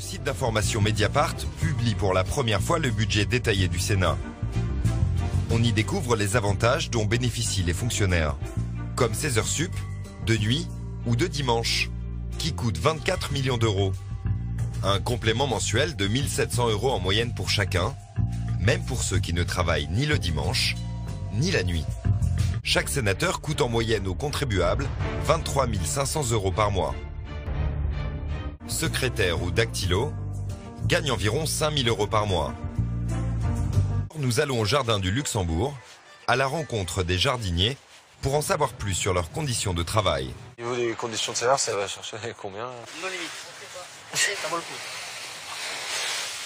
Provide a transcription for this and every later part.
site d'information Mediapart publie pour la première fois le budget détaillé du Sénat. On y découvre les avantages dont bénéficient les fonctionnaires, comme 16 heures sup, de nuit ou de dimanche, qui coûtent 24 millions d'euros. Un complément mensuel de 1 700 € en moyenne pour chacun, même pour ceux qui ne travaillent ni le dimanche, ni la nuit. Chaque sénateur coûte en moyenne aux contribuables 23 500 € par mois. Secrétaire ou dactylo gagne environ 5 000 € par mois. Nous allons au jardin du Luxembourg, à la rencontre des jardiniers, pour en savoir plus sur leurs conditions de travail. Au niveau des conditions de salaire, ça va chercher combien? Non limite. Ça vaut le coup.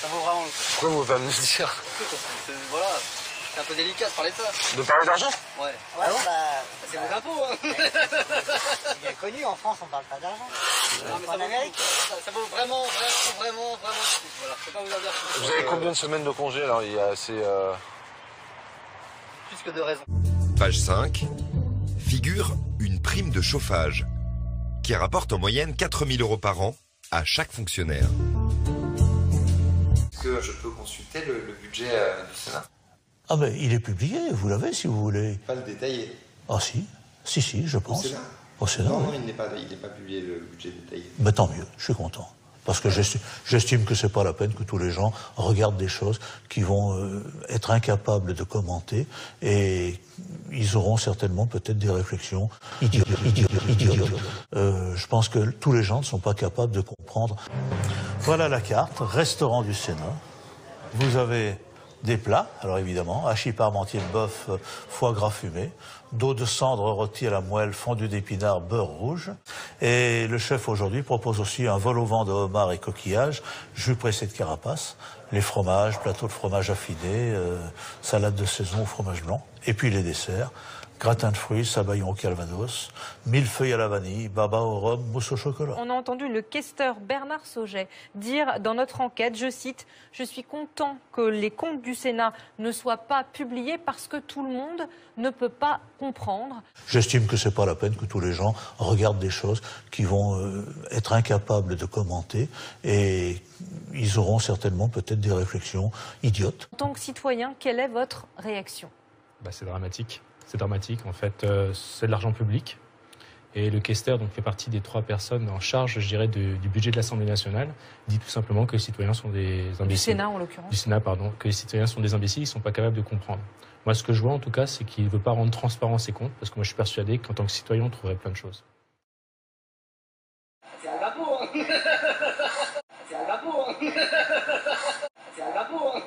Ça vaut vraiment le coup. Pourquoi vous va me le dire? Voilà, c'est un peu délicat de parler de ça. De parler d'argent? Ouais. Ah bon, C'est vos impôts, hein. C'est bien connu, en France, on parle pas d'argent. En Amérique. Ça vaut vraiment le coup. Voilà, je peux pas vous en dire plus. Vous avez combien de semaines de congé alors? Il y a assez... Plus que de raisons. Page 5, figure une prime de chauffage, qui rapporte en moyenne 4 000 € par an à chaque fonctionnaire. Est-ce que je peux consulter le budget du Sénat? Ah ben, il est publié, vous l'avez si vous voulez. Pas le détaillé. Ah si, je pense. Au Sénat? Au Sénat, Non, oui. il n'est pas publié le budget détaillé. Ben, tant mieux, je suis content. Parce que j'estime que c'est pas la peine que tous les gens regardent des choses qui vont être incapables de commenter, et ils auront certainement peut-être des réflexions idiotes. Je pense que tous les gens ne sont pas capables de comprendre. Voilà la carte, restaurant du Sénat. Vous avez des plats, alors évidemment, hachis parmentier de bœuf, foie gras fumé, d'eau de cendre rôtie à la moelle, fondue d'épinards, beurre rouge. Et le chef aujourd'hui propose aussi un vol au vent de homard et coquillages, jus pressé de carapace, les fromages, plateau de fromage affiné, salade de saison au fromage blanc, et puis les desserts. Gratin de fruits, sabayon au calvados, millefeuille à la vanille, baba au rhum, mousse au chocolat. On a entendu le questeur Bernard Sauget dire dans notre enquête, je cite, « Je suis content que les comptes du Sénat ne soient pas publiés parce que tout le monde ne peut pas comprendre. » J'estime que c'est pas la peine que tous les gens regardent des choses qui vont être incapables de commenter, et ils auront certainement peut-être des réflexions idiotes. En tant que citoyen, quelle est votre réaction? C'est dramatique. C'est dramatique, en fait, c'est de l'argent public. Et le questeur donc, fait partie des 3 personnes en charge, je dirais, du budget de l'Assemblée nationale. Il dit tout simplement que les citoyens sont des imbéciles. Du Sénat, en l'occurrence. Du Sénat, pardon. Que les citoyens sont des imbéciles, ils ne sont pas capables de comprendre. Moi, ce que je vois, en tout cas, c'est qu'il ne veut pas rendre transparent ses comptes, parce que moi, je suis persuadé qu'en tant que citoyen, on trouverait plein de choses. C'est un impôt, hein. C'est un impôt, hein. C'est un impôt, hein.